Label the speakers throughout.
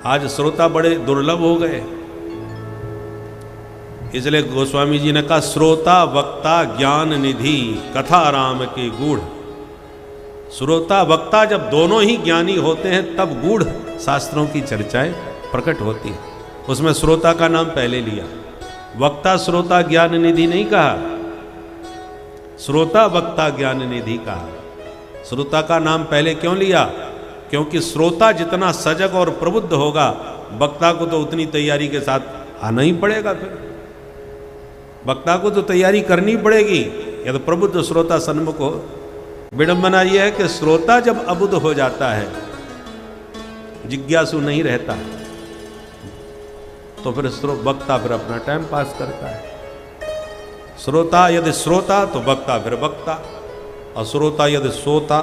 Speaker 1: आज श्रोता बड़े दुर्लभ हो गए, इसलिए गोस्वामी जी ने कहा श्रोता वक्ता ज्ञान निधि कथा राम के गूढ़। श्रोता वक्ता जब दोनों ही ज्ञानी होते हैं तब गूढ़ शास्त्रों की चर्चाएं प्रकट होती है। उसमें श्रोता का नाम पहले लिया, वक्ता श्रोता ज्ञान निधि नहीं कहा, श्रोता वक्ता ज्ञान निधि कहा। श्रोता का नाम पहले क्यों लिया? क्योंकि श्रोता जितना सजग और प्रबुद्ध होगा, वक्ता को तो उतनी तैयारी के साथ आना ही पड़ेगा। फिर वक्ता को तो तैयारी करनी पड़ेगी, या तो प्रबुद्ध श्रोता सन्मुख हो। विडंबना यह है कि श्रोता जब अबुद्ध हो जाता है, जिज्ञासु नहीं रहता, तो फिर वक्ता फिर अपना टाइम पास करता है। श्रोता यदि श्रोता तो वक्ता फिर वक्ता, और श्रोता यदि सोता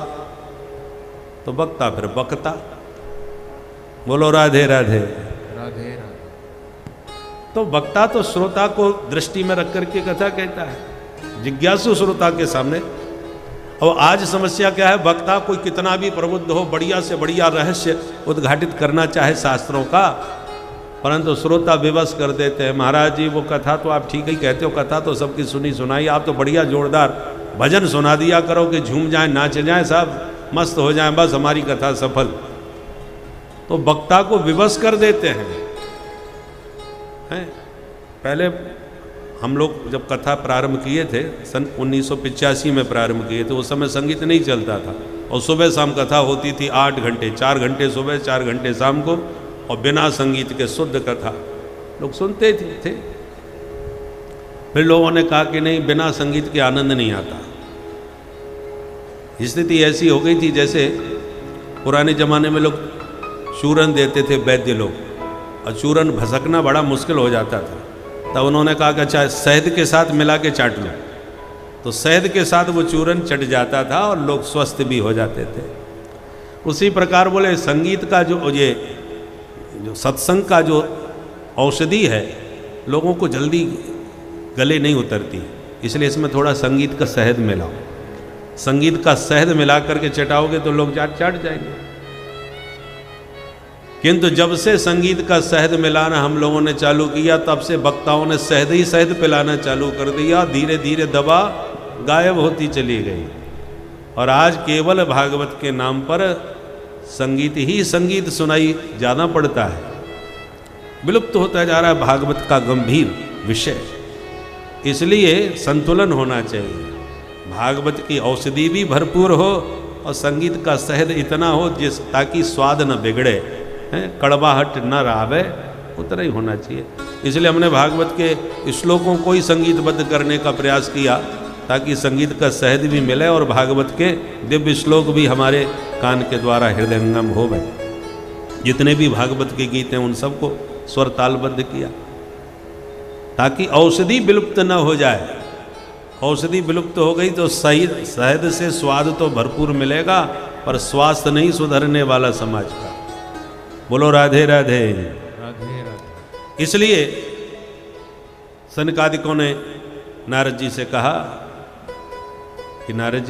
Speaker 1: तो वक्ता फिर वक्ता। बोलो राधे राधे
Speaker 2: राधे राधे।
Speaker 1: तो वक्ता तो श्रोता को दृष्टि में रख करके कथा कहता है, जिज्ञासु श्रोता के सामने। और आज समस्या क्या है, वक्ता कोई कितना भी प्रबुद्ध हो, बढ़िया से बढ़िया रहस्य उद्घाटित करना चाहे शास्त्रों का, परंतु श्रोता विवश कर देते हैं। महाराज जी वो कथा तो आप ठीक ही कहते हो, कथा तो सबकी सुनी सुनाई, आप तो बढ़िया जोरदार भजन सुना दिया करो कि झूम जाए नाच जाए साहब, मस्त हो जाए, बस हमारी कथा सफल। तो वक्ता को विवश कर देते हैं। पहले हम लोग जब कथा प्रारंभ किए थे सन 1985 में प्रारंभ किए थे, उस समय संगीत नहीं चलता था और सुबह शाम कथा होती थी 8 घंटे, 4 घंटे सुबह 4 घंटे शाम को, और बिना संगीत के शुद्ध कथा लोग सुनते थे। फिर लोगों ने कहा कि नहीं, बिना संगीत के आनंद नहीं आता। स्थिति ऐसी हो गई थी जैसे पुराने ज़माने में लोग चूरन देते थे वैद्य लोग, और चूरन भसकना बड़ा मुश्किल हो जाता था। तब उन्होंने कहा कि अच्छा शहद के साथ मिला के चाट लो, तो शहद के साथ वो चूरन चट जाता था और लोग स्वस्थ भी हो जाते थे। उसी प्रकार बोले संगीत का जो सत्संग का जो औषधि है, लोगों को जल्दी गले नहीं उतरती, इसलिए इसमें थोड़ा संगीत का शहद मिलाओ। संगीत का शहद मिला करके चटाओगे तो लोग चाट जाएंगे। किंतु जब से संगीत का शहद मिलाना हम लोगों ने चालू किया, तब से वक्ताओं ने शहद ही शहद पिलाना चालू कर दिया। धीरे धीरे दवा गायब होती चली गई, और आज केवल भागवत के नाम पर संगीत ही संगीत सुनाई जाना पड़ता है। विलुप्त होता जा रहा है भागवत का गंभीर विषय। इसलिए संतुलन होना चाहिए, भागवत की औषधि भी भरपूर हो और संगीत का शहद इतना हो ताकि स्वाद न बिगड़े, कड़वाहट न रावे, उतना ही होना चाहिए। इसलिए हमने भागवत के श्लोकों को ही संगीतबद्ध करने का प्रयास किया, ताकि संगीत का शहद भी मिले और भागवत के दिव्य श्लोक भी हमारे कान के द्वारा हृदयंगम हो गए। जितने भी भागवत के गीत हैं उन सबको स्वर तालबद्ध किया, ताकि औषधि विलुप्त न हो जाए। औषधि विलुप्त हो गई तो सही शहद से स्वाद तो भरपूर मिलेगा, पर स्वास्थ्य नहीं सुधरने वाला समाज का। बोलो राधे राधे
Speaker 2: राधे राधे।
Speaker 1: इसलिए सनकादिकों ने नारद जी से कहा कि नारद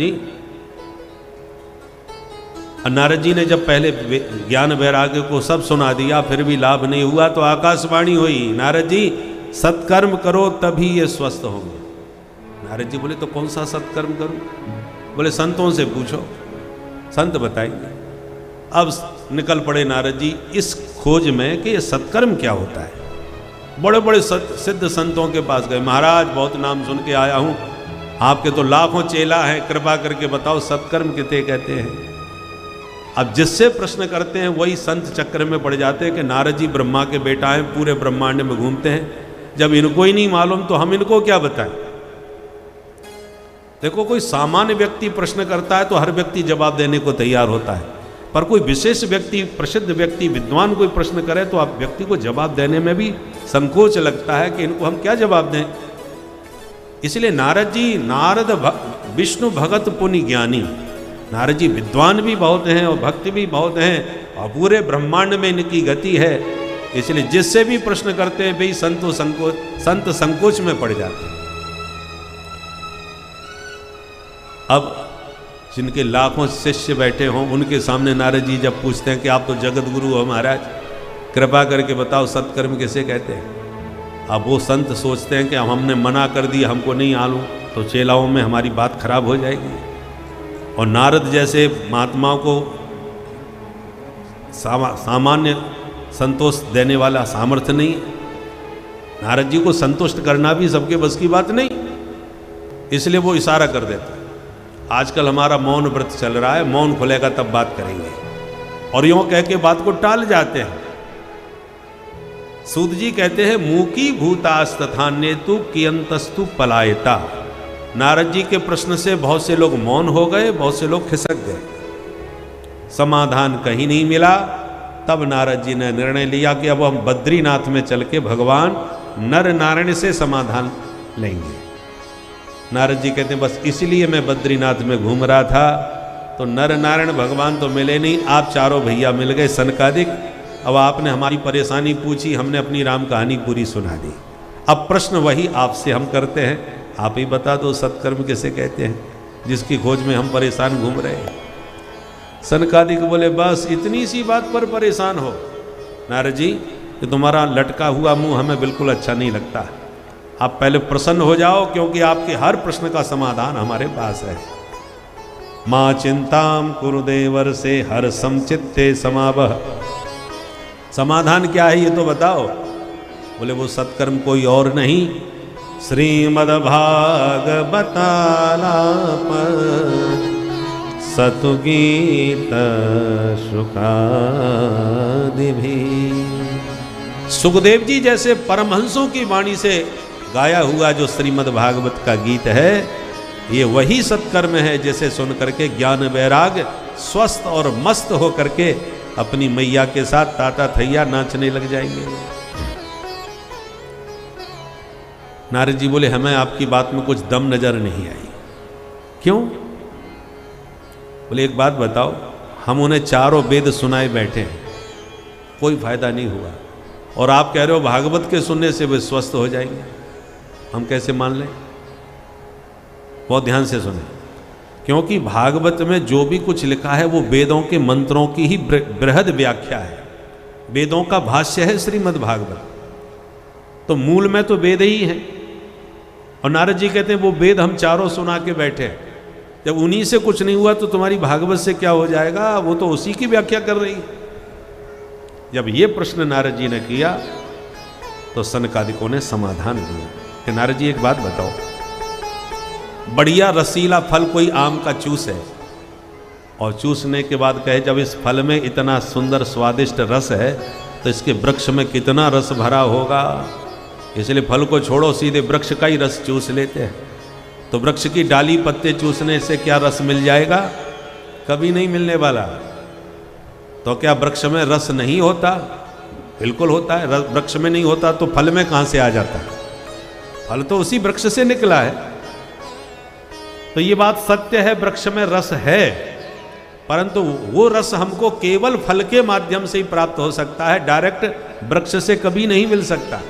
Speaker 1: जी ने जब पहले ज्ञान वैराग्य को सब सुना दिया, फिर भी लाभ नहीं हुआ, तो आकाशवाणी हुई, नारद जी सत्कर्म करो तभी ये स्वस्थ होंगे। नारद जी बोले तो कौन सा सत्कर्म करूं? बोले संतों से पूछो, संत बताएंगे। अब निकल पड़े नारद जी इस खोज में कि ये सत्कर्म क्या होता है। बड़े बड़े सिद्ध संतों के पास गए, महाराज बहुत नाम सुन के आया हूं, आपके तो लाखों चेला हैं, कृपा करके बताओ सत्कर्म किसे कहते हैं। अब जिससे प्रश्न करते हैं वही संत चक्र में पड़ जाते हैं कि नारद जी ब्रह्मा के बेटा हैं, पूरे ब्रह्मांड में घूमते हैं, जब इनको ही नहीं मालूम तो हम इनको क्या बताएं। देखो, कोई सामान्य व्यक्ति प्रश्न करता है तो हर व्यक्ति जवाब देने को तैयार होता है, पर कोई विशेष व्यक्ति, प्रसिद्ध व्यक्ति, विद्वान कोई प्रश्न करे तो आप व्यक्ति को जवाब देने में भी संकोच लगता है कि इनको हम क्या जवाब दें। इसलिए नारद जी, नारद विष्णु भगत पुनि ज्ञानी, नारद जी विद्वान भी बहुत हैं और भक्त भी बहुत हैं, और पूरे ब्रह्मांड में इनकी गति है। इसलिए जिससे भी प्रश्न करते हैं भाई संत संकोच में पड़ जाते हैं। अब जिनके लाखों शिष्य बैठे हों, उनके सामने नारद जी जब पूछते हैं कि आप तो जगत गुरु हो महाराज, कृपा करके बताओ सत्कर्म किसे कहते हैं? अब वो संत सोचते हैं कि अब हमने मना कर दिया, हमको नहीं आलू तो चेलाओं में हमारी बात खराब हो जाएगी। और नारद जैसे महात्माओं को सामान्य संतोष देने वाला सामर्थ्य नहीं है। नारद जी को संतुष्ट करना भी सबके बस की बात नहीं, इसलिए वो इशारा कर देते हैं। आजकल हमारा मौन व्रत चल रहा है, मौन खुलेगा तब बात करेंगे, और यूं कह के बात को टाल जाते हैं। सूत जी कहते हैं मूकी भूतास्तथान्येतु कियंतस्तु पलायता। नारद जी के प्रश्न से बहुत से लोग मौन हो गए, बहुत से लोग खिसक गए, समाधान कहीं नहीं मिला। तब नारद जी ने निर्णय लिया कि अब हम बद्रीनाथ में चल के भगवान नर नारायण से समाधान लेंगे। नारद जी कहते हैं बस इसलिए मैं बद्रीनाथ में घूम रहा था, तो नर नारायण भगवान तो मिले नहीं, आप चारों भैया मिल गए सनकादिक। अब आपने हमारी परेशानी पूछी, हमने अपनी राम कहानी पूरी सुना दी। अब प्रश्न वही आपसे हम करते हैं, आप ही बता दो सत्कर्म किसे कहते हैं, जिसकी खोज में हम परेशान घूम रहे हैं। सनकादिक बोले बस इतनी सी बात पर परेशान हो नारद जी कि तुम्हारा लटका हुआ मुंह हमें बिल्कुल अच्छा नहीं लगता। आप पहले प्रसन्न हो जाओ, क्योंकि आपके हर प्रश्न का समाधान हमारे पास है। माँ चिंताम कुरुदेवर से हर समचित्ते समावह। समाधान क्या है ये तो बताओ। बोले वो सत्कर्म कोई और नहीं, श्रीमद्भागवतालाप सतुगीत शुकादिभी। सुखदेव जी जैसे परमहंसों की वाणी से गाया हुआ जो श्रीमद् भागवत का गीत है, ये वही सत्कर्म है जिसे सुन करके ज्ञान वैराग स्वस्थ और मस्त हो करके अपनी मैया के साथ ताता थैया नाचने लग जाएंगे। नारद जी बोले हमें आपकी बात में कुछ दम नजर नहीं आई। क्यों? बोले एक बात बताओ, हम उन्हें चारों वेद सुनाए बैठे हैं, कोई फायदा नहीं हुआ, और आप कह रहे हो भागवत के सुनने से वे स्वस्थ हो जाएंगे। हम कैसे मान लें? बहुत ध्यान से सुने, क्योंकि भागवत में जो भी कुछ लिखा है वो वेदों के मंत्रों की ही बृहद व्याख्या है। वेदों का भाष्य है श्रीमद् भागवत, तो मूल में तो वेद ही है। और नारद जी कहते हैं वो वेद हम चारों सुना के बैठे, जब उन्हीं से कुछ नहीं हुआ तो तुम्हारी भागवत से क्या हो जाएगा, वो तो उसी की व्याख्या कर रही है। जब ये प्रश्न नारद जी ने किया तो सनकादिकों ने समाधान दिया कि नारद जी एक बात बताओ, बढ़िया रसीला फल कोई आम का चूस है, और चूसने के बाद कहे जब इस फल में इतना सुंदर स्वादिष्ट रस है तो इसके वृक्ष में कितना रस भरा होगा, इसलिए फल को छोड़ो सीधे वृक्ष का ही रस चूस लेते हैं। तो वृक्ष की डाली पत्ते चूसने से क्या रस मिल जाएगा? कभी नहीं मिलने वाला। तो क्या वृक्ष में रस नहीं होता? बिल्कुल होता है। वृक्ष में नहीं होता तो फल में कहां से आ जाता है? फल तो उसी वृक्ष से निकला है। तो ये बात सत्य है, वृक्ष में रस है, परंतु वो रस हमको केवल फल के माध्यम से ही प्राप्त हो सकता है, डायरेक्ट वृक्ष से कभी नहीं मिल सकता।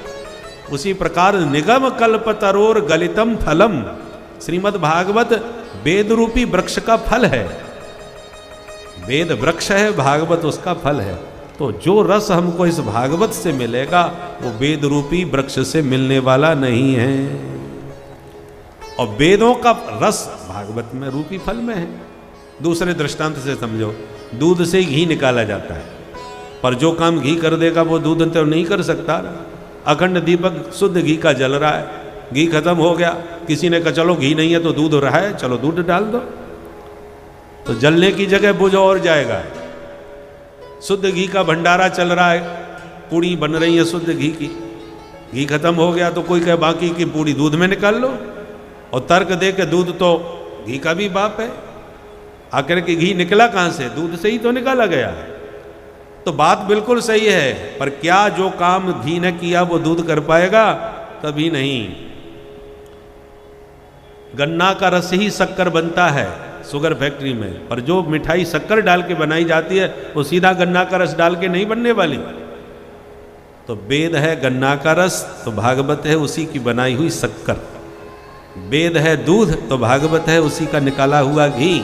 Speaker 1: उसी प्रकार निगम कल्पतरोर गलितम फलम, श्रीमद् भागवत वेद रूपी वृक्ष का फल है। वेद वृक्ष है, भागवत उसका फल है। तो जो रस हमको इस भागवत से मिलेगा वो वेद रूपी वृक्ष से मिलने वाला नहीं है, और वेदों का रस भागवत में रूपी फल में है। दूसरे दृष्टांत से समझो, दूध से घी निकाला जाता है, पर जो काम घी कर देगा वो दूध तो नहीं कर सकता। अखंड दीपक शुद्ध घी का जल रहा है, घी खत्म हो गया, किसी ने कहा चलो घी नहीं है तो दूध रहा है, चलो दूध डाल दो, तो जलने की जगह बुझ और जाएगा। शुद्ध घी का भंडारा चल रहा है, पूड़ी बन रही है शुद्ध घी की, घी खत्म हो गया तो कोई कहे बाकी की पूड़ी दूध में निकाल लो, और तर्क दे के दूध तो घी का भी बाप है। आखिर के घी निकला कहां से? दूध से ही तो निकाला गया है। तो बात बिल्कुल सही है, पर क्या जो काम घी ने किया वो दूध कर पाएगा? कभी नहीं। गन्ना का रस ही शक्कर बनता है शुगर फैक्ट्री में, पर जो मिठाई शक्कर डाल के बनाई जाती है वो सीधा गन्ना का रस डाल के नहीं बनने वाली। तो वेद है गन्ना का रस, तो भागवत है उसी की बनाई हुई शक्कर। वेद है दूध, तो भागवत है उसी का निकाला हुआ घी।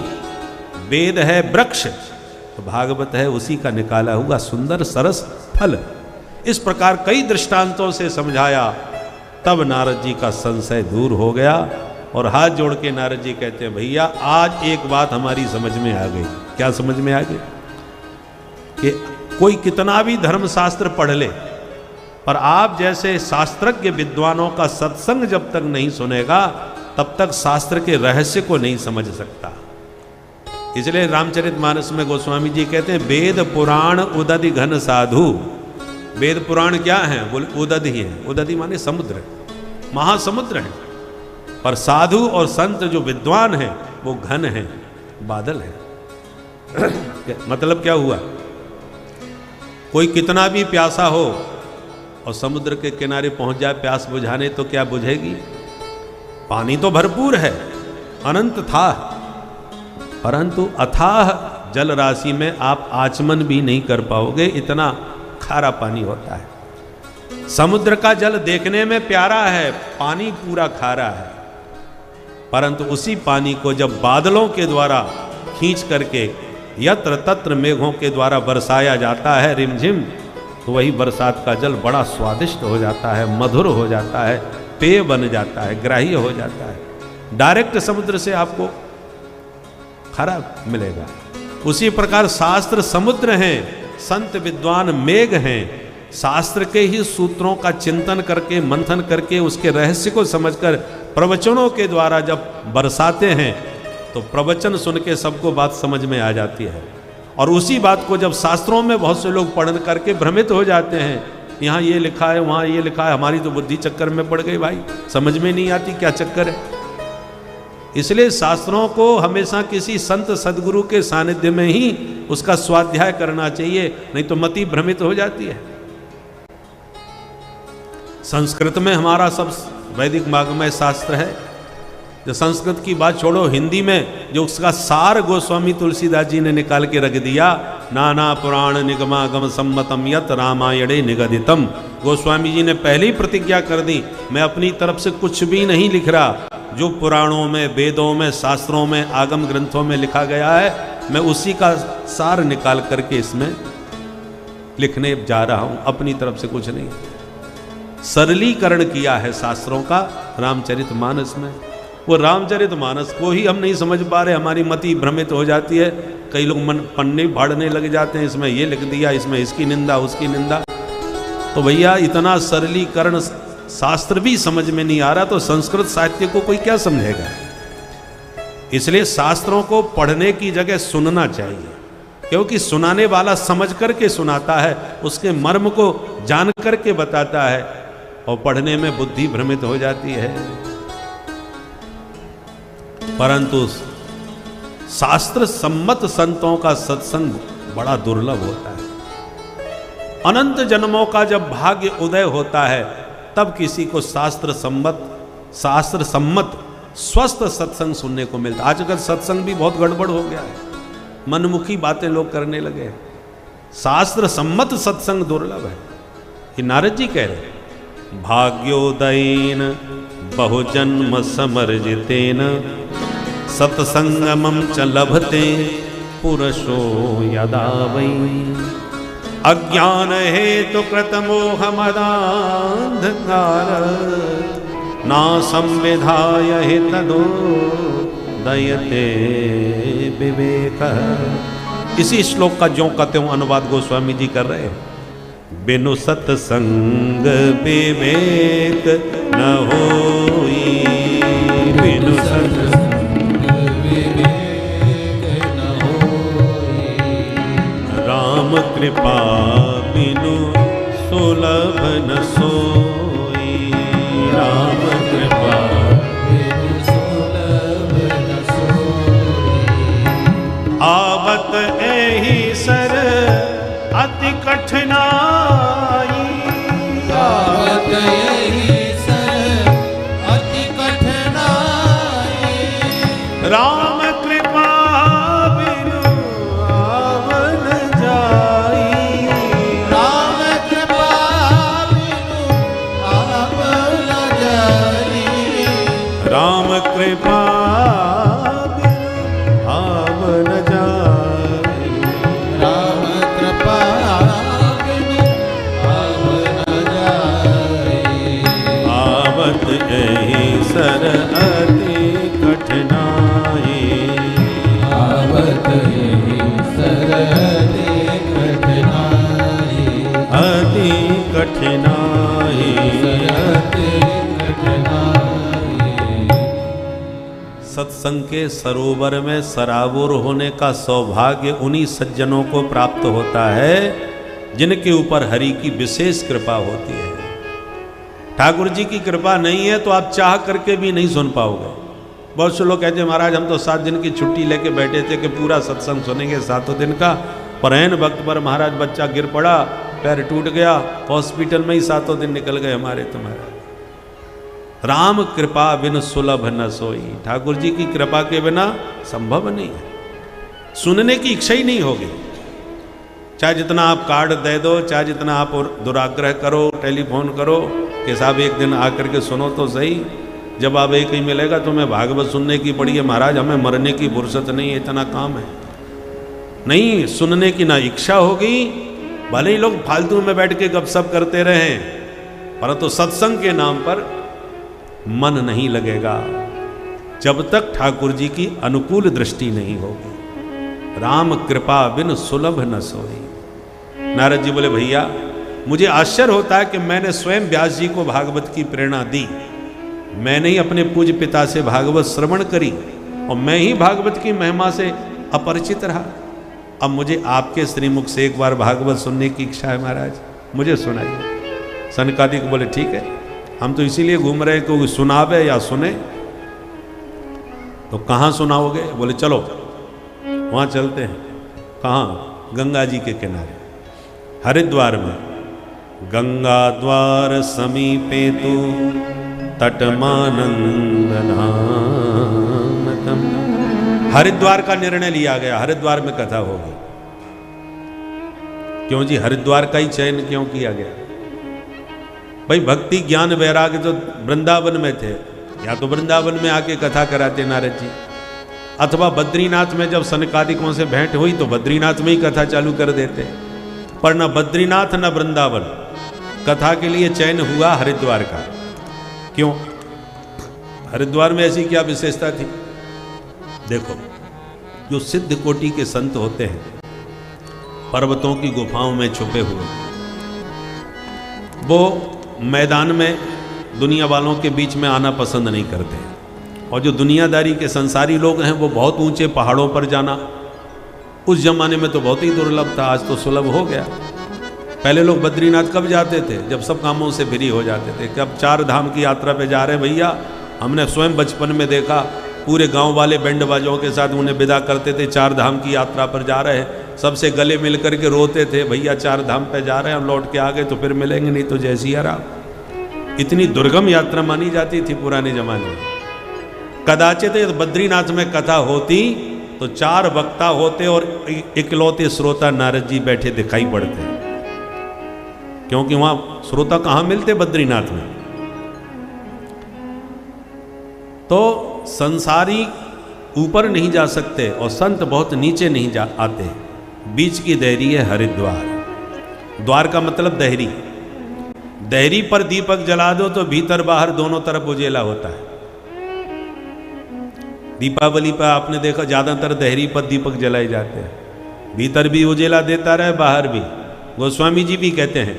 Speaker 1: वेद है वृक्ष, तो भागवत है उसी का निकाला हुआ सुंदर सरस फल। इस प्रकार कई दृष्टांतों से समझाया, तब नारद जी का संशय दूर हो गया और हाथ जोड़ के नारद जी कहते हैं, भैया आज एक बात हमारी समझ में आ गई। क्या समझ में आ गई? कि कोई कितना भी धर्मशास्त्र पढ़ ले, पर आप जैसे शास्त्रज्ञ विद्वानों का सत्संग जब तक नहीं सुनेगा तब तक शास्त्र के रहस्य को नहीं समझ सकता। इसलिए रामचरितमानस में गोस्वामी जी कहते हैं, वेद पुराण उदधि घन साधु। वेद पुराण क्या है? बोले उदधि है। उदधि माने समुद्र, महासमुद्र है। पर साधु और संत जो विद्वान हैं वो घन है, बादल है। मतलब क्या हुआ? कोई कितना भी प्यासा हो और समुद्र के किनारे पहुंच जाए प्यास बुझाने, तो क्या बुझेगी? पानी तो भरपूर है, अनंत था, परंतु अथाह जल राशि में आप आचमन भी नहीं कर पाओगे, इतना खारा पानी होता है। समुद्र का जल देखने में प्यारा है, पानी पूरा खारा है, परंतु उसी पानी को जब बादलों के द्वारा खींच करके यत्र तत्र मेघों के द्वारा बरसाया जाता है रिमझिम, तो वही बरसात का जल बड़ा स्वादिष्ट हो जाता है, मधुर हो जाता है, पेय बन जाता है, ग्राह्य हो जाता है। डायरेक्ट समुद्र से आपको खारा मिलेगा। उसी प्रकार शास्त्र समुद्र हैं, संत विद्वान मेघ हैं। शास्त्र के ही सूत्रों का चिंतन करके, मंथन करके, उसके रहस्य को समझकर प्रवचनों के द्वारा जब बरसाते हैं तो प्रवचन सुन के सबको बात समझ में आ जाती है। और उसी बात को जब शास्त्रों में बहुत से लोग पढ़ करके भ्रमित हो जाते हैं, यहाँ ये लिखा है, वहाँ ये लिखा है, हमारी तो बुद्धि चक्कर में पड़ गई भाई, समझ में नहीं आती क्या चक्कर है। इसलिए शास्त्रों को हमेशा किसी संत सदगुरु के सानिध्य में ही उसका स्वाध्याय करना चाहिए, नहीं तो मति भ्रमित हो जाती है। संस्कृत में हमारा सब वैदिक वाग्मय शास्त्र है। जो संस्कृत की बात छोड़ो, हिंदी में जो उसका सार गोस्वामी तुलसीदास जी ने निकाल के रख दिया, नाना पुराण निगमागम सम्मतम यत रामायणे निगदितम। गोस्वामी जी ने पहले ही प्रतिज्ञा कर दी, मैं अपनी तरफ से कुछ भी नहीं लिख रहा, जो पुराणों में, वेदों में, शास्त्रों में, आगम ग्रंथों में लिखा गया है, मैं उसी का सार निकाल करके इसमें लिखने जा रहा हूं, अपनी तरफ से कुछ नहीं। सरलीकरण किया है शास्त्रों का रामचरितमानस में। वो रामचरितमानस को ही हम नहीं समझ पा रहे, हमारी मति भ्रमित हो जाती है। कई लोग मन पन्ने फाड़ने लग जाते हैं, इसमें ये लिख दिया, इसमें इसकी निंदा, उसकी निंदा। तो भैया इतना सरलीकरण शास्त्र भी समझ में नहीं आ रहा, तो संस्कृत साहित्य को कोई क्या समझेगा। इसलिए शास्त्रों को पढ़ने की जगह सुनना चाहिए, क्योंकि सुनाने वाला समझ करके सुनाता है, उसके मर्म को जान करके बताता है, और पढ़ने में बुद्धि भ्रमित हो जाती है। परंतु शास्त्र सम्मत संतों का सत्संग बड़ा दुर्लभ होता है। अनंत जन्मों का जब भाग्य उदय होता है, तब किसी को शास्त्र सम्मत स्वस्थ सत्संग सुनने को मिलता। आजकल सत्संग भी बहुत गड़बड़ हो गया है, मनमुखी बातें लोग करने लगे हैं। शास्त्र सम्मत सत्संग दुर्लभ है। कि नारद जी कह रहे, भाग्योदयेन बहुजन्म समर्जितेन सत्संगमं च लभते पुरुषो यदा वै अज्ञान हेतु कृत मोह मदांधकार ना संविधाय हितदो दयते विवेक। इसी श्लोक का ज्यों का त्यों अनुवाद गोस्वामी जी कर रहे हैं। बिनु सत्संग विवेक न होई, बिनु सत्संग विवेक न होई, राम कृपा बिनु सुलभ न सोई, राम कृपा बिनु सुलभ न सोई। आवत एहि सर अति कठिनाई, आवत एहि सर अति कठिनाई, राम कृपा बिनु आवन जाई, कठिनाई। सत्संग के सरोवर में सराबोर होने का सौभाग्य उन्हीं सज्जनों को प्राप्त होता है जिनके ऊपर हरि की विशेष कृपा होती है। ठाकुर जी की कृपा नहीं है तो आप चाह करके भी नहीं सुन पाओगे। बहुत से लोग कहते हैं महाराज हम तो 7 दिन की छुट्टी लेके बैठे थे कि पूरा सत्संग सुनेंगे 7 दिन का, पर ऐन वक्त पर महाराज बच्चा गिर पड़ा, पैर टूट गया, हॉस्पिटल में ही 7 दिन निकल गए हमारे तुम्हारे। राम कृपा बिन सुलभ न सोई। ठाकुर जी की कृपा के बिना संभव नहीं है, सुनने की इच्छा ही नहीं होगी। चाहे जितना आप कार्ड दे दो, चाहे जितना आप दुराग्रह करो, टेलीफोन करो कि साहब एक दिन आकर के सुनो तो सही, जवाब एक ही मिलेगा तुम्हें भागवत सुनने की पड़ी है महाराज, हमें मरने की फुर्सत नहीं है, इतना काम है। नहीं, सुनने की ना इच्छा होगी, भले ही लोग फालतू में बैठ के गपशप करते रहें, परंतु सत्संग के नाम पर मन नहीं लगेगा जब तक ठाकुर जी की अनुकूल दृष्टि नहीं होगी। राम कृपा बिन सुलभ न सोई। नारद जी बोले भैया मुझे आश्चर्य होता है कि मैंने स्वयं व्यास जी को भागवत की प्रेरणा दी, मैंने ही अपने पूज्य पिता से भागवत श्रवण करी और मैं ही भागवत की महिमा से अपरिचित रहा। अब मुझे आपके श्रीमुख से एक बार भागवत सुनने की इच्छा है महाराज, मुझे सुनाइए। सनकादिक बोले ठीक है, हम तो इसीलिए घूम रहे हैं कि सुनावे या सुने। तो कहाँ सुनाओगे? बोले चलो वहाँ चलते हैं। कहाँ? गंगा जी के किनारे, हरिद्वार में। गंगा द्वार समीपे तु तटमानंदनामकम। हरिद्वार का निर्णय लिया गया, हरिद्वार में कथा होगी। क्यों जी? हरिद्वार का ही चयन क्यों किया गया? भाई भक्ति ज्ञान वैराग्य तो वृंदावन में थे, या तो वृंदावन में आके कथा कराते नारद जी, अथवा बद्रीनाथ में जब सनकादिकों से भेंट हुई तो बद्रीनाथ में ही कथा चालू कर देते। पर न बद्रीनाथ न वृंदावन, कथा के लिए चयन हुआ हरिद्वार का। क्यों? हरिद्वार में ऐसी क्या विशेषता थी? देखो, जो सिद्ध कोटि के संत होते हैं पर्वतों की गुफाओं में छुपे हुए, वो मैदान में दुनिया वालों के बीच में आना पसंद नहीं करते। और जो दुनियादारी के संसारी लोग हैं वो बहुत ऊंचे पहाड़ों पर जाना, उस जमाने में तो बहुत ही दुर्लभ था, आज तो सुलभ हो गया। पहले लोग बद्रीनाथ कब जाते थे? जब सब कामों से फ्री हो जाते थे। कब 4 धाम की यात्रा पे जा रहे हैं भैया, हमने स्वयं बचपन में देखा, पूरे गांव वाले बैंड बाजों के साथ उन्हें विदा करते थे। 4 धाम की यात्रा पर जा रहे हैं, सबसे गले मिल करके रोते थे, भैया 4 धाम पे जा रहे हैं, हम लौट के आ गए तो फिर मिलेंगे नहीं तो जैसी यारा। इतनी दुर्गम यात्रा मानी जाती थी पुराने जमाने में। कदाचित बद्रीनाथ में कथा होती तो 4 वक्ता होते और इकलौते श्रोता नारद जी बैठे दिखाई पड़ते, क्योंकि वहां श्रोता कहाँ मिलते? बद्रीनाथ में। तो संसारी ऊपर नहीं जा सकते और संत बहुत नीचे नहीं जा आते। बीच की देहरी है हरिद्वार। द्वार का मतलब देहरी। देहरी पर दीपक जला दो तो भीतर बाहर दोनों तरफ उजेला होता है। दीपावली पर आपने देखा ज्यादातर देहरी पर दीपक जलाए जाते हैं, भीतर भी उजेला देता रहे, बाहर भी। गोस्वामी जी भी कहते हैं,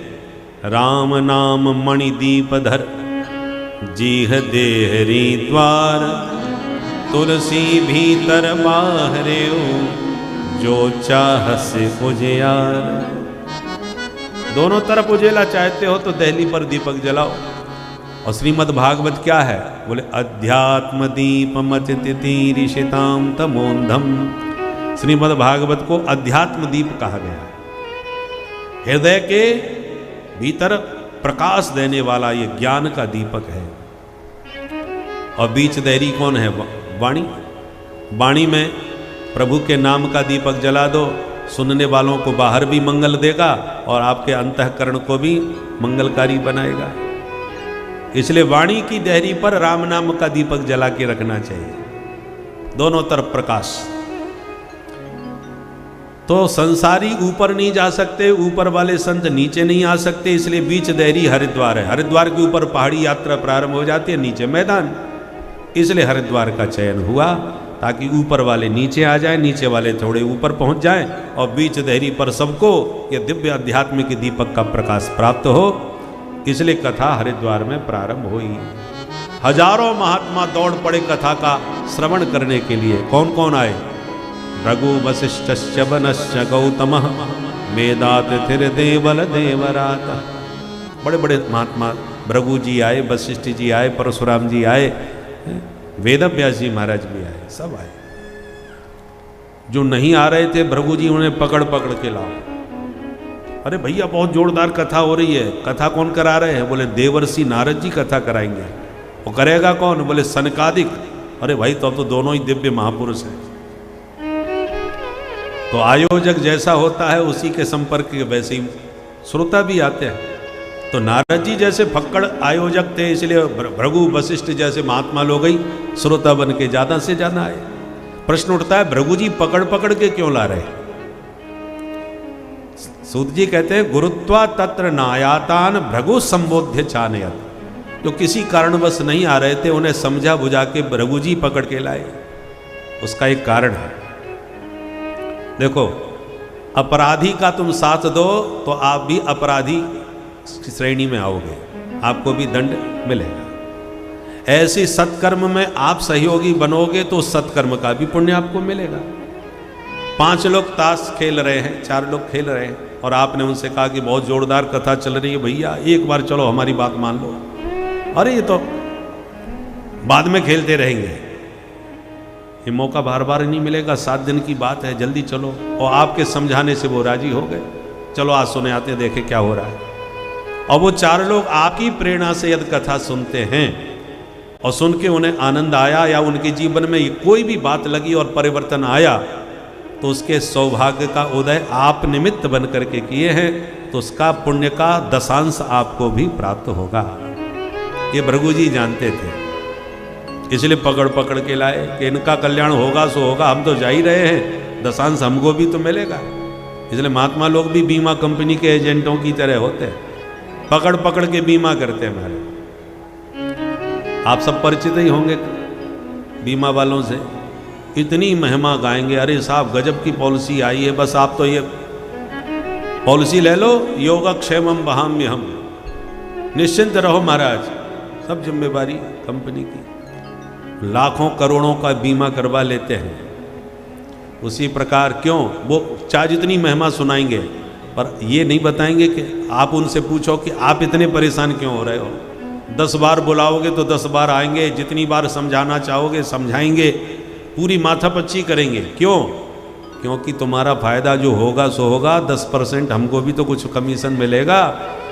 Speaker 1: राम नाम मणि दीप धर जीह देहरी द्वार, तुलसी भीतर बाहरे जो चाह से उजियार। दोनों तरफ उजेला चाहते हो तो देहली पर दीपक जलाओ। और श्रीमद् भागवत क्या है? बोले अध्यात्म दीप मतितिरीशिताम तमोंधम। श्रीमद् भागवत को अध्यात्म दीप कहा गया। हृदय के भीतर प्रकाश देने वाला ये ज्ञान का दीपक है। और बीच देहरी कौन है? वाणी। वाणी में प्रभु के नाम का दीपक जला दो, सुनने वालों को बाहर भी मंगल देगा और आपके अंतःकरण को भी मंगलकारी बनाएगा। इसलिए वाणी की देहरी पर राम नाम का दीपक जला के रखना चाहिए, दोनों तरफ प्रकाश। तो संसारी ऊपर नहीं जा सकते, ऊपर वाले संत नीचे नहीं आ सकते, इसलिए बीच देहरी हरिद्वार है। हरिद्वार के ऊपर पहाड़ी यात्रा प्रारंभ हो जाती है, नीचे मैदान। इसलिए हरिद्वार का चयन हुआ ताकि ऊपर वाले नीचे आ जाएं, नीचे वाले थोड़े ऊपर पहुंच जाएं और बीच देहरी पर सबको ये दिव्य अध्यात्म के दीपक का प्रकाश प्राप्त हो। इसलिए कथा हरिद्वार में प्रारंभ हुई। हजारों महात्मा दौड़ पड़े कथा का श्रवण करने के लिए। कौन कौन आए? भृगु वसिष्ठश्च वनश्च गौतमः मेधातिथिर देवल देवरात। बड़े बड़े महात्मा भृगु जी आए, वशिष्ठ जी आए, परशुराम जी आए, वेदव्यास जी महाराज भी आए, सब आए। जो नहीं आ रहे थे भृगु जी उन्हें पकड़ पकड़ के लाओ। अरे भैया बहुत जोरदार कथा हो रही है। कथा कौन करा रहे हैं? बोले देवर्षि नारद जी कथा कराएंगे। वो करेगा कौन? बोले सनकादिक। अरे भाई तो अब तो दोनों ही दिव्य महापुरुष हैं। तो आयोजक जैसा होता है उसी के संपर्क के वैसे ही श्रोता भी आते हैं। तो नारद जी जैसे फक्कड़ आयोजक थे, इसलिए भृगु वशिष्ठ जैसे महात्मा लोग ही श्रोता बन के ज्यादा से ज्यादा आए। प्रश्न उठता है भृगु जी पकड़ पकड़ के क्यों ला रहे? सूत जी कहते हैं गुरुत्वा तत्र नायातान भृगु संबोध्य चानयत। जो किसी कारणवश नहीं आ रहे थे उन्हें समझा बुझा के भृगु जी पकड़ के लाए। उसका एक कारण है। देखो, अपराधी का तुम साथ दो तो आप भी अपराधी की श्रेणी में आओगे, आपको भी दंड मिलेगा। ऐसे सत्कर्म में आप सहयोगी बनोगे तो सत्कर्म का भी पुण्य आपको मिलेगा। 5 लोग ताश खेल रहे हैं, 4 लोग खेल रहे हैं और आपने उनसे कहा कि बहुत जोरदार कथा चल रही है भैया, एक बार चलो हमारी बात मान लो। अरे ये तो बाद में खेलते रहेंगे, ये मौका बार बार नहीं मिलेगा, 7 दिन की बात है, जल्दी चलो। और आपके समझाने से वो राजी हो गए। चलो आज सुने आते देखे क्या हो रहा है। और वो 4 लोग आपकी प्रेरणा से यदि कथा सुनते हैं और सुन के उन्हें आनंद आया या उनके जीवन में कोई भी बात लगी और परिवर्तन आया तो उसके सौभाग्य का उदय आप निमित्त बन करके किए हैं, तो उसका पुण्य का दशांश आपको भी प्राप्त होगा। ये भृगु जी जानते थे, इसलिए पकड़ पकड़ के लाए कि इनका कल्याण होगा सो होगा, हम तो जा ही रहे हैं, दशांश हमको भी तो मिलेगा। इसलिए महात्मा लोग भी बीमा कंपनी के एजेंटों की तरह होते हैं, पकड़ पकड़ के बीमा करते हैं। हमारे आप सब परिचित ही होंगे बीमा वालों से, इतनी महिमा गाएंगे, अरे साहब गजब की पॉलिसी आई है, बस आप तो ये पॉलिसी ले लो, योगक्षेमम वहाम्य हम, निश्चिंत रहो महाराज, सब जिम्मेवारी कंपनी की। लाखों करोड़ों का बीमा करवा लेते हैं। उसी प्रकार क्यों वो चाहे जितनी महिमा सुनाएंगे पर ये नहीं बताएंगे कि आप उनसे पूछो कि आप इतने परेशान क्यों हो रहे हो। 10 बार बुलाओगे तो 10 बार आएंगे, जितनी बार समझाना चाहोगे समझाएंगे, पूरी माथापच्ची करेंगे। क्यों? क्योंकि तुम्हारा फायदा जो होगा सो होगा, 10% हमको भी तो कुछ कमीशन मिलेगा,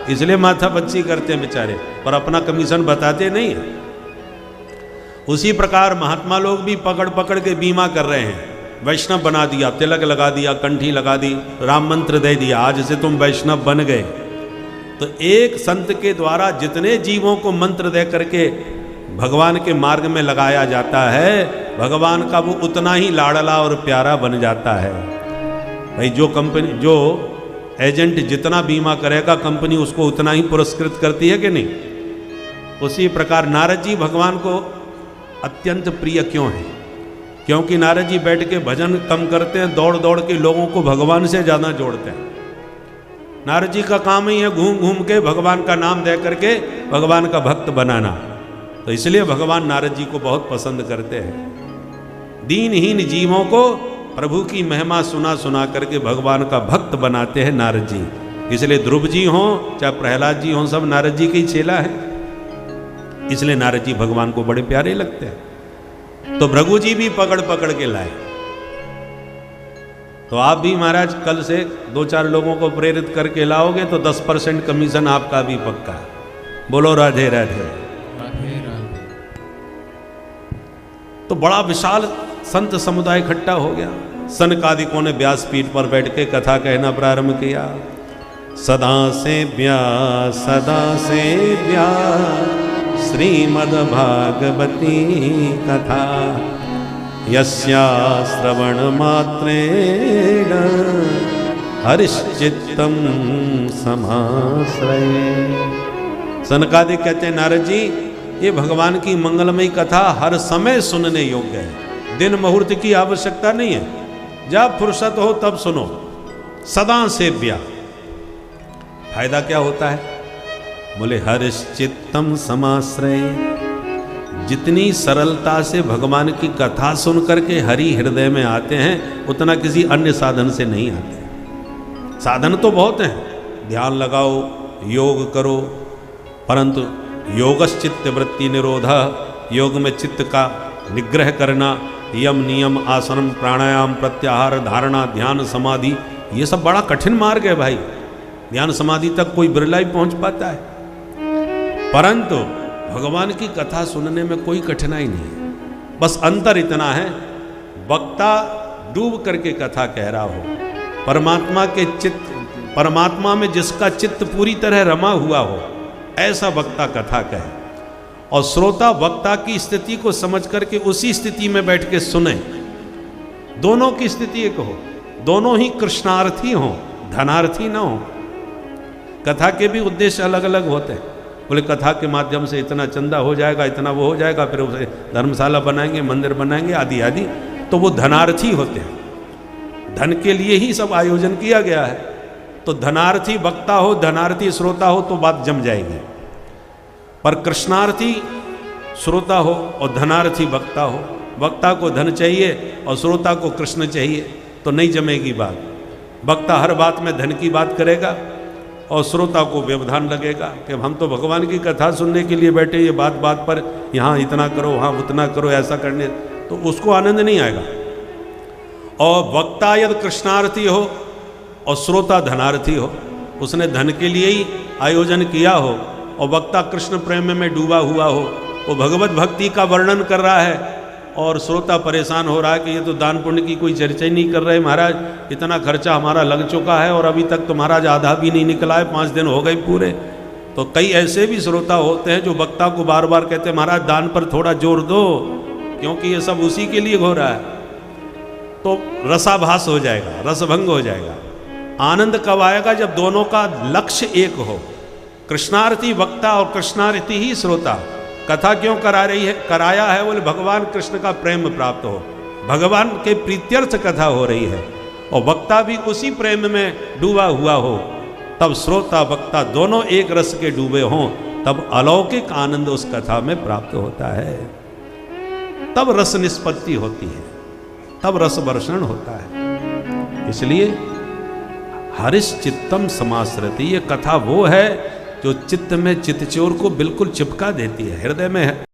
Speaker 1: इसलिए माथापच्ची करते हैं बेचारे, पर अपना कमीशन बताते नहीं है। उसी प्रकार महात्मा लोग भी पकड़ पकड़ के बीमा कर रहे हैं। वैष्णव बना दिया, तिलक लगा दिया, कंठी लगा दी, राम मंत्र दे दिया, आज से तुम वैष्णव बन गए। तो एक संत के द्वारा जितने जीवों को मंत्र दे करके भगवान के मार्ग में लगाया जाता है, भगवान का वो उतना ही लाडला और प्यारा बन जाता है। भाई जो कंपनी, जो एजेंट जितना बीमा करेगा कंपनी उसको उतना ही पुरस्कृत करती है कि नहीं। उसी प्रकार नारद जी भगवान को अत्यंत प्रिय क्यों है? क्योंकि नारद जी बैठ के भजन कम करते हैं, दौड़ दौड़ के लोगों को भगवान से ज़्यादा जोड़ते हैं। नारद जी का काम ही है घूम घूम के भगवान का नाम दे करके भगवान का भक्त बनाना। तो इसलिए भगवान नारद जी को बहुत पसंद करते हैं। दीनहीन जीवों को प्रभु की महिमा सुना सुना करके भगवान का भक्त बनाते हैं नारद जी। इसलिए ध्रुव जी हों चाहे प्रहलाद जी हों, सब नारद जी के ही चेला है, इसलिए नारद जी भगवान को बड़े प्यारे लगते हैं। तो भृगु जी भी पकड़ पकड़ के लाए। तो आप भी महाराज कल से 2-4 लोगों को प्रेरित करके लाओगे तो 10% कमीशन आपका भी पक्का है। बोलो राधे राधे।
Speaker 2: राधे राधे।
Speaker 1: तो बड़ा विशाल संत समुदाय इकट्ठा हो गया। सनकादिकों ने व्यासपीठ पर बैठ के कथा कहना प्रारंभ किया। सदा से व्यास श्रीमद् भागवती कथा, यस्या श्रवण मात्रेण हरिश्चित्तम समाश्रये। सनकादिक कहते हैं नारद जी ये भगवान की मंगलमयी कथा हर समय सुनने योग्य है, दिन मुहूर्त की आवश्यकता नहीं है, जब फुर्सत हो तब सुनो। सदा सेव्या, फायदा क्या होता है? बोले हरिश्चित्तम समाश्रय। जितनी सरलता से भगवान की कथा सुन करके हरि हृदय में आते हैं उतना किसी अन्य साधन से नहीं आते। साधन तो बहुत हैं, ध्यान लगाओ, योग करो, परंतु योगश्चित्त वृत्ति निरोधा, योग में चित्त का निग्रह करना, यम नियम आसनम प्राणायाम प्रत्याहार धारणा ध्यान समाधि, ये सब बड़ा कठिन मार्ग है भाई। ध्यान समाधि तक कोई बिरला ही पहुंच पाता है, परंतु भगवान की कथा सुनने में कोई कठिनाई नहीं है। बस अंतर इतना है, वक्ता डूब करके कथा कह रहा हो, परमात्मा के चित्त, परमात्मा में जिसका चित्त पूरी तरह रमा हुआ हो, ऐसा वक्ता कथा कहे, और श्रोता वक्ता की स्थिति को समझ करके उसी स्थिति में बैठ के सुने। दोनों की स्थिति एक हो, दोनों ही कृष्णार्थी हों, धनार्थी ना हो। कथा के भी उद्देश्य अलग अलग होते हैं। बोले कथा के माध्यम से इतना चंदा हो जाएगा, इतना वो हो जाएगा, फिर उसे धर्मशाला बनाएंगे, मंदिर बनाएंगे, आदि आदि, तो वो धनार्थी होते हैं। धन के लिए ही सब आयोजन किया गया है। तो धनार्थी वक्ता हो, धनार्थी श्रोता हो तो बात जम जाएगी, पर कृष्णार्थी श्रोता हो और धनार्थी वक्ता हो, वक्ता को धन चाहिए और श्रोता को कृष्ण चाहिए, तो नहीं जमेगी बात। वक्ता हर बात में धन की बात करेगा और श्रोता को व्यवधान लगेगा कि हम तो भगवान की कथा सुनने के लिए बैठे, ये बात बात पर यहाँ इतना करो, वहाँ उतना करो, ऐसा करने, तो उसको आनंद नहीं आएगा। और वक्ता यदि कृष्णार्थी हो और श्रोता धनार्थी हो, उसने धन के लिए ही आयोजन किया हो, और वक्ता कृष्ण प्रेम में डूबा हुआ हो, वो भगवत भक्ति का वर्णन कर रहा है और श्रोता परेशान हो रहा है कि ये तो दान पुण्य की कोई चर्चा ही नहीं कर रहे महाराज, इतना खर्चा हमारा लग चुका है और अभी तक तो महाराज आधा भी नहीं निकला है, 5 दिन हो गए पूरे। तो कई ऐसे भी श्रोता होते हैं जो वक्ता को बार बार कहते हैं महाराज दान पर थोड़ा जोर दो, क्योंकि ये सब उसी के लिए हो रहा है। तो रसाभास हो जाएगा, रसभंग हो जाएगा। आनंद कब आएगा? जब दोनों का लक्ष्य एक हो, कृष्णार्थी वक्ता और कृष्णार्थी ही श्रोता। कथा क्यों करा रही है, कराया है? बोले भगवान कृष्ण का प्रेम प्राप्त हो, भगवान के प्रीत्यर्थ कथा हो रही है, और वक्ता भी उसी प्रेम में डूबा हुआ हो, तब श्रोता वक्ता दोनों एक रस के डूबे हों, तब अलौकिक आनंद उस कथा में प्राप्त होता है, तब रस निष्पत्ति होती है, तब रस वर्षण होता है। इसलिए हरिश्चित्तम समाश्रति, ये कथा वो है जो चित्त में चित्तचोर को बिल्कुल चिपका देती है, हृदय में है।